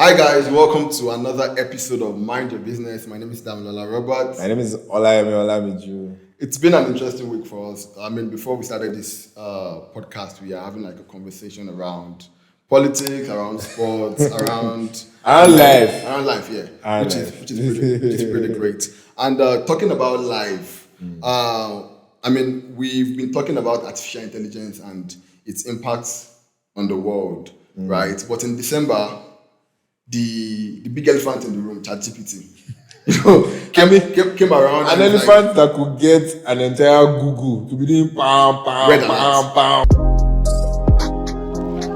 Hi guys, welcome to another episode of Mind Your Business. My name is Damilola Robert. My name is Olayemi Olamiju. It's been an interesting week for us. Before we started this podcast, we are having like a conversation around politics, around sports, around life, yeah, which is pretty great. And talking about life, we've been talking about artificial intelligence and its impacts on the world, right? But in December, the big elephant in the room, ChatGPT, came around. An elephant that could get an entire Google to be doing pam.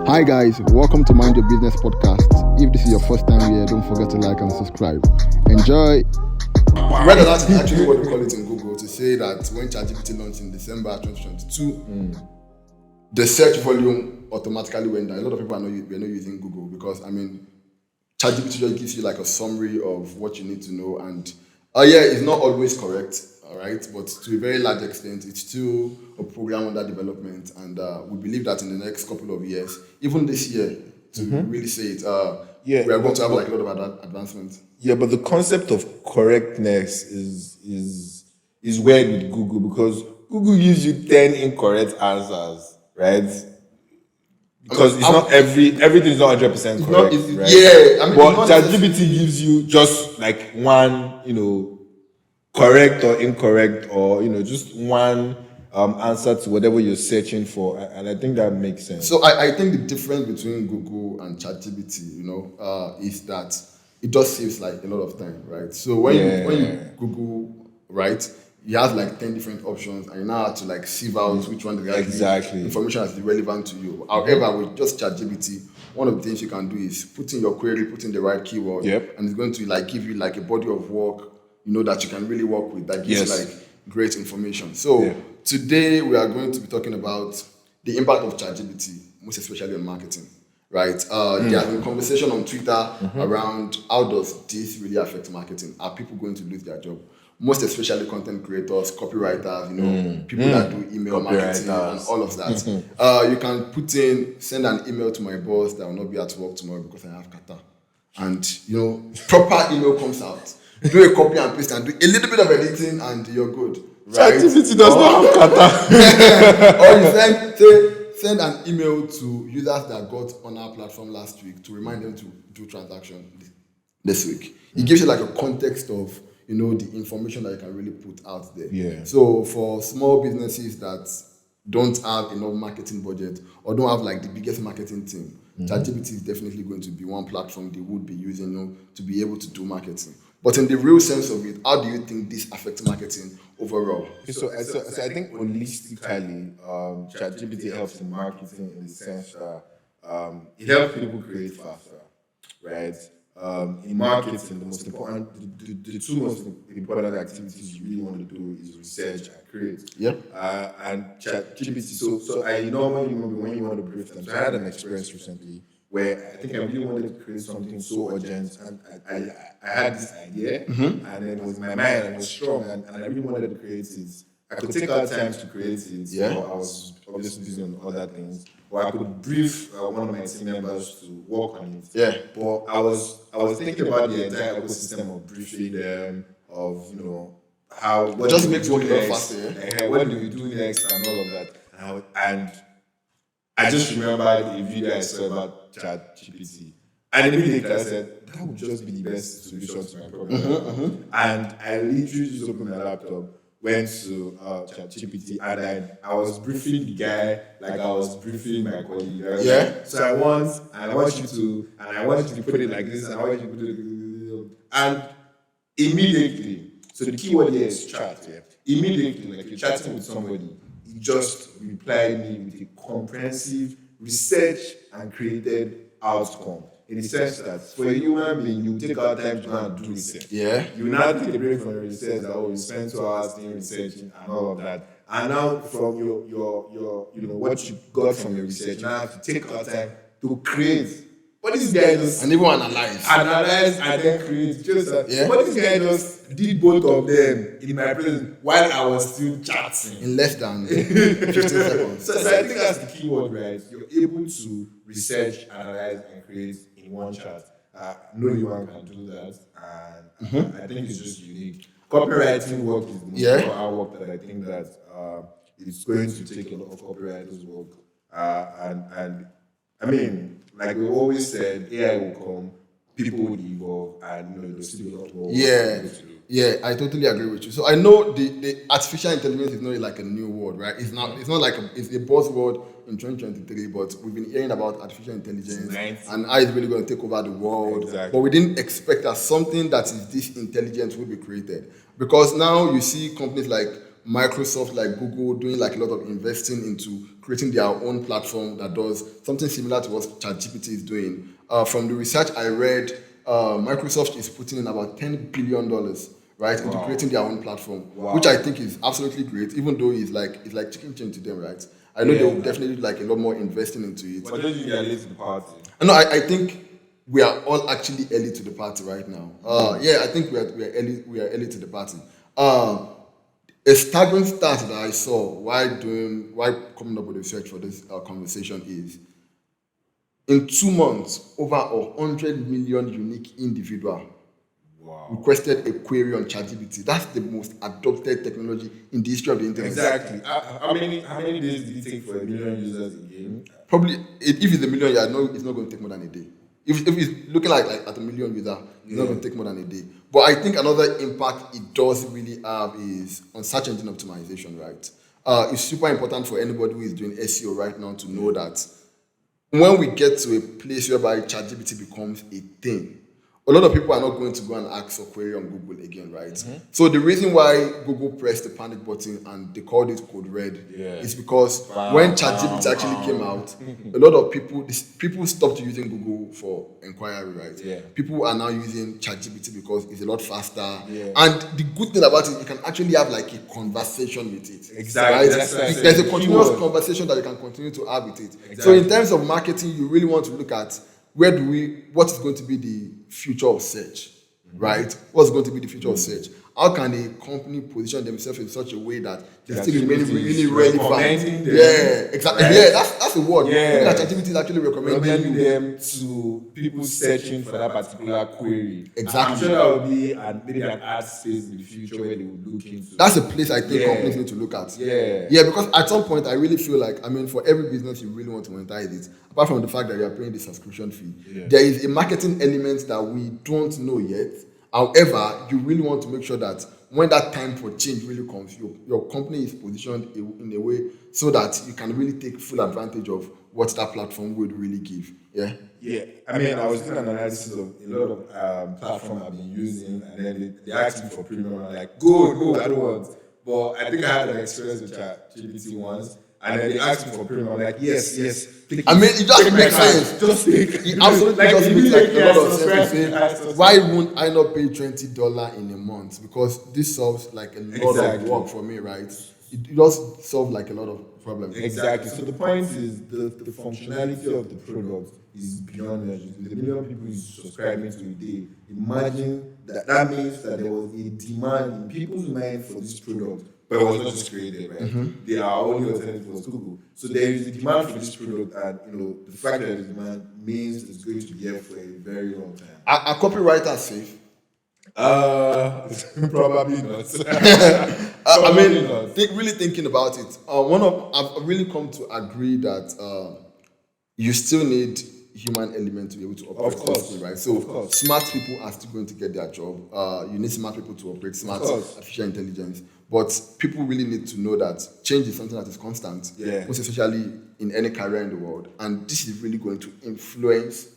Hi guys, welcome to Mind Your Business podcast. If this is your first time here, don't forget to like and subscribe. Enjoy. Red alert is actually what we call it in Google to say that when ChatGPT launched in December 2022, the search volume automatically went down. A lot of people we're not using Google because ChatGPT just gives you like a summary of what you need to know, and it's not always correct, all right, but to a very large extent, it's still a program under development, and we believe that in the next couple of years, even this year, to really say it, we are going to have like a lot of advancements. Yeah, but the concept of correctness is weird with Google because Google gives you 10 incorrect answers, right? Because it's not everything is not 100% correct, right? But ChatGPT gives you just like one, correct or incorrect, or just one answer to whatever you're searching for, and I think that makes sense. So I think the difference between Google and ChatGPT, is that it just saves like a lot of time, right? So when you Google, right, you have like 10 different options, and you now have to like sieve out which one exactly information is relevant to you. However, with just ChatGPT, one of the things you can do is put in your query, put in the right keyword, and it's going to like give you like a body of work, that you can really work with, that gives you like great information. So today we are going to be talking about the impact of ChatGPT, most especially on marketing, right? There has been conversation on Twitter around how does this really affect marketing? Are people going to lose their job? Most especially content creators, copywriters, people that do email marketing and all of that. You can send an email to my boss that will not be at work tomorrow because I have kata. And, proper email comes out. Do a copy and paste and do a little bit of editing and you're good. Right? ChatGPT does not have kata. Or you send an email to users that got on our platform last week to remind them to do transaction this week. It gives you like a context of the information that you can really put out there. Yeah. So for small businesses that don't have enough marketing budget or don't have like the biggest marketing team, ChatGPT is definitely going to be one platform they would be using to be able to do marketing. But in the real sense of it, how do you think this affects marketing overall? So I think holistically, ChatGPT helps in marketing in the sense that it helps people create faster, right? In marketing, the most important, the two most important activities you really want to do is research and create. And ChatGPT. So I normally remember when you want to brief them. So I had an experience recently where I think I really wanted to create something so urgent, and I had this idea, and then it was in my mind, and it was strong, and I really wanted to create it. I could take out time to create it. I was obviously busy on other things, or I could brief one of my team members to work on it. But I was thinking about the entire ecosystem of briefing them, of how what just makes work a lot faster. What do we do next, and all of that. And I just remembered a video I saw about ChatGPT, and immediately I said that would just be the best solution to my problem. And I literally just opened my laptop, went to ChatGPT, and I was briefing the guy like I was briefing my colleague. So I want you to put it like this, and I want you to put it, and immediately. So the keyword here is chat. Immediately, like you're chatting with somebody, he just replied me with a comprehensive research and created outcome. In the sense that for a human being, you take out time to go and do research. You now take a break from your research that you spend 2 hours doing research and all of that. And now from your what you got from your research, you now have to take out time to create. What this guy just and even analyze and then create. What this guy just did both of them in my presence while I was still chatting in less than 15 seconds. So I think that's the key word, right? You're able to research, analyze, and create in one chat. no human can do that, and I think it's just unique. Copywriting work is the most difficult work that I think that it's going to take a lot of copywriters' work, and I mean, like we always said, AI will come, people will evolve, and there's still a lot more work for people to do. Yeah, I totally agree with you. So I know the artificial intelligence is not like a new word, right? It's not like it's a buzzword in 2023, but we've been hearing about artificial intelligence and how it's really going to take over the world. Exactly. But we didn't expect that something that is this intelligent will be created. Because now you see companies like Microsoft, like Google, doing like a lot of investing into creating their own platform that does something similar to what ChatGPT is doing. From the research I read, Microsoft is putting in about $10 billion, right, into creating their own platform, which I think is absolutely great, even though it's like chicken change to them, right? I know they will definitely do like a lot more investing into it. But don't you get late to the party? No, I think we are all actually early to the party right now. Yeah, I think we are early to the party. A staggering stat that I saw while coming up with research for this conversation is in 2 months, over 100 million unique individuals requested a query on ChatGPT. That's the most adopted technology in the history of the internet. Exactly. How many days did it take for 1 million users again? Probably, if it's a million, it's not going to take more than a day. If it's looking like at a million user, it's not going to take more than a day. But I think another impact it does really have is on search engine optimization, right? It's super important for anybody who is doing SEO right now to know that when we get to a place whereby ChatGPT becomes a thing, a lot of people are not going to go and ask for query on Google again, right? So the reason why Google pressed the panic button and they called it code red is because when ChatGPT actually came out, a lot of people stopped using Google for inquiry, right? People are now using ChatGPT because it's a lot faster. And the good thing about it, you can actually have like a conversation with it. Exactly. Right? There's a continuous conversation that you can continue to have with it. Exactly. So in terms of marketing, you really want to look at what is going to be the future of search, right? What's going to be the future of search? How can a company position themselves in such a way that they still remain really relevant? Yeah, exactly. Right? Yeah, that's the word. Yeah. ChatGPT is actually recommending them to people searching for that particular query. Exactly. I'm sure that will be maybe an ad space in the future where they will look into. That's a place I think companies need to look at. Yeah, because at some point I really feel like, for every business you really want to monetize it, apart from the fact that you are paying the subscription fee, there is a marketing element that we don't know yet. However, you really want to make sure that when that time for change really comes, your company is positioned in a way so that you can really take full advantage of what that platform would really give. Yeah. I was doing an analysis of a lot of platforms I've been using, and then they asked me for premium. I'm like, go, I don't want. But I think I had an experience with ChatGPT once. And then they asked me for premium. I'm like, yes. It just makes sense. Just take. It absolutely just makes like a lot of sense to say, why won't I not pay $20 in a month? Because this solves like a lot of work for me, right? It does solve like a lot of problems. Exactly. So the point is the functionality of the product is beyond measure. The million people is subscribing to a day. Imagine that means that there was a demand in people's mind for this product. But it was not just created, right? There are only alternatives was Google. So there is a demand for this product, and the fact that there is demand means it's going to be here for a very long time. Are copywriters safe? Probably not. Really thinking about it, I've really come to agree that you still need human element to be able to operate. Of course, right? So smart people are still going to get their job. You need smart people to operate smart artificial intelligence. But people really need to know that change is something that is constant, most especially in any career in the world. And this is really going to influence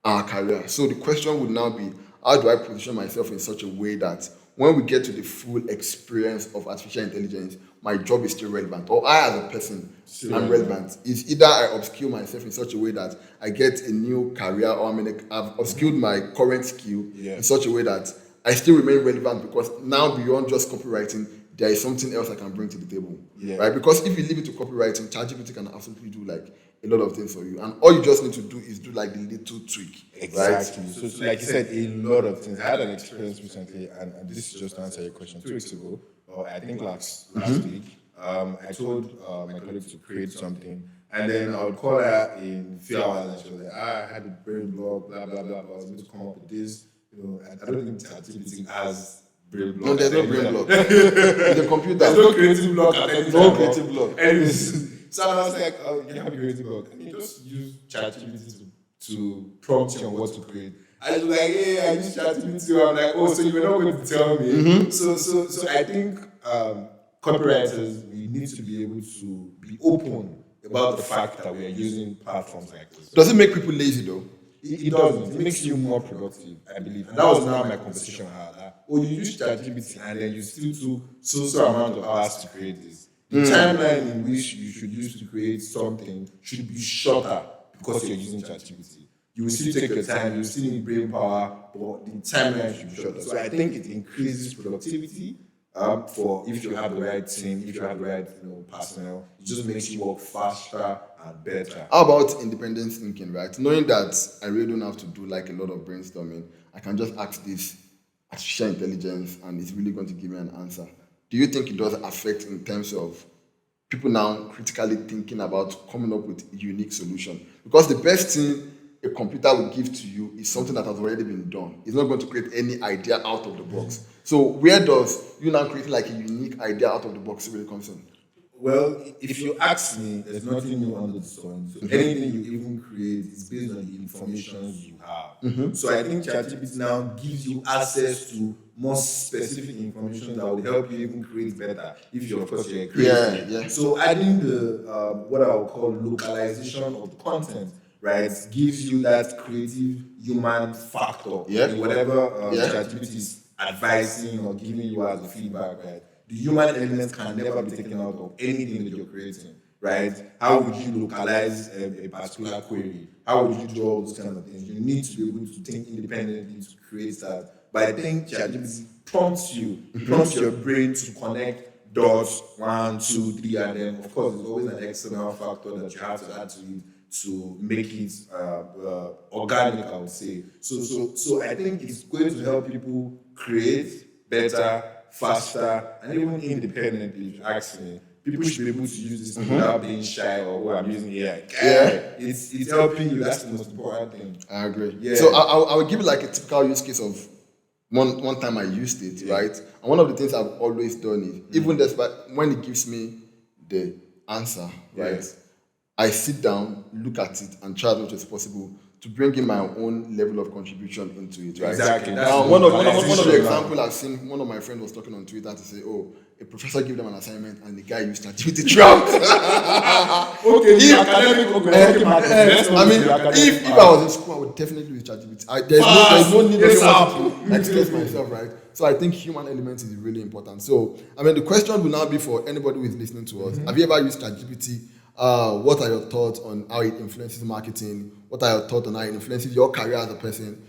our career. So the question would now be, how do I position myself in such a way that when we get to the full experience of artificial intelligence, my job is still relevant, or I as a person am relevant? It's either I upskill myself in such a way that I get a new career, or I've upskilled my current skill in such a way that I still remain relevant, because now beyond just copywriting, there is something else I can bring to the table, right? Because if you leave it to copywriting, ChatGPT can absolutely do like a lot of things for you, and all you just need to do is do like the little tweak. Exactly. Right? So like you said, a lot of things. I had an experience recently, and this is just to answer your question. 2 weeks ago, or I think last week, I told my colleague to create something, And then I would call her in a few hours and she was like, I had a brain block, blah, blah, blah, but I was able to come up with this. And I don't think ChatGPT has brain block. No, there's no brain block. It's a computer. There's no creative block at any time. No creative block. Anyways, so I was like, oh, you have a creative block. And you just use ChatGPT to prompt you on what to create. I was like, hey, I use ChatGPT. I'm like, oh, so you were not going to tell me. Mm-hmm. So I think copywriters, we need to be able to be open about the fact that we are using platforms like this. Does it make people lazy though? It doesn't. It makes you more productive, I believe. And that was now my conversation I had. You use ChatGPT and then you still took so amount of hours to create this. The timeline in which you should use to create something should be shorter because you're using ChatGPT. You will still take your time, you will still need brain power, but the timeline should be shorter. So I think it increases productivity. For if you have the right team, if you have the right personnel, it just makes you work faster and better. How about independent thinking, right? Knowing that I really don't have to do like a lot of brainstorming, I can just ask this artificial intelligence and it's really going to give me an answer. Do you think it does affect in terms of people now critically thinking about coming up with a unique solution? Because the best thing a computer will give to you is something that has already been done. It's not going to create any idea out of the box. So where does you now create like a unique idea out of the box really comes in? Well, if you ask me, there's nothing new under the sun. So anything you even create is based on the information you have. Mm-hmm. So I think ChatGPT now gives you access to more specific information that will help you even create better if you're, of course, you're a creator. Yeah. So adding the what I would call localization of the content, right, gives you that creative human factor in whatever ChatGPT is advising or giving you as a feedback, right? The human element can never be taken out of anything that you're creating, right? How would you localize a particular query? How would you do all those kind of things? You need to be able to think independently to create that. But I think ChatGPT prompts your brain to connect dots 1, 2, 3, and then of course there's always an external factor that you have to add to it to make it organic, I would say. So I think it's going to help people create better, faster, and even independently, if you ask me. People should be able to use this without being shy or I'm using AI. It's helping you. That's the most important thing. I agree. Yeah. So I will give you like a typical use case of one time I used it, right? And one of the things I've always done is, even despite when it gives me the answer, right? I sit down, look at it, and try as much as possible to bring in my own level of contribution into it, right? Exactly. One of the examples I've seen, one of my friends was talking on Twitter to say, oh, a professor gave them an assignment and the guy used ChatGPT trapped. I mean, if I was in school, I would definitely use ChatGPT. There's no need to express myself, right? So I think human element is really important. So, I mean, the question will now be for anybody who is listening to us. Have you ever used ChatGPT? What are your thoughts on how it influences marketing? What are your thoughts on how it influences your career as a person?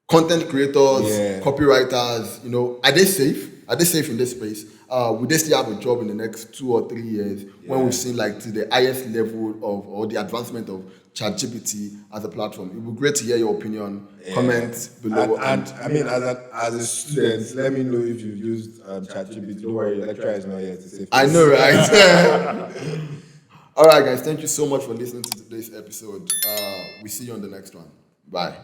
Content creators, copywriters, are they safe? Are they safe in this space? Will they still have a job in the next 2 or 3 years when we've seen like to the highest level of or the advancement of ChatGPT as a platform? It would be great to hear your opinion. Comment below. And I mean, as a student, let me know if you've used ChatGPT. Don't worry, your lecturer is not here to say. I know, right? All right, guys. Thank you so much for listening to today's episode. We see you on the next one. Bye.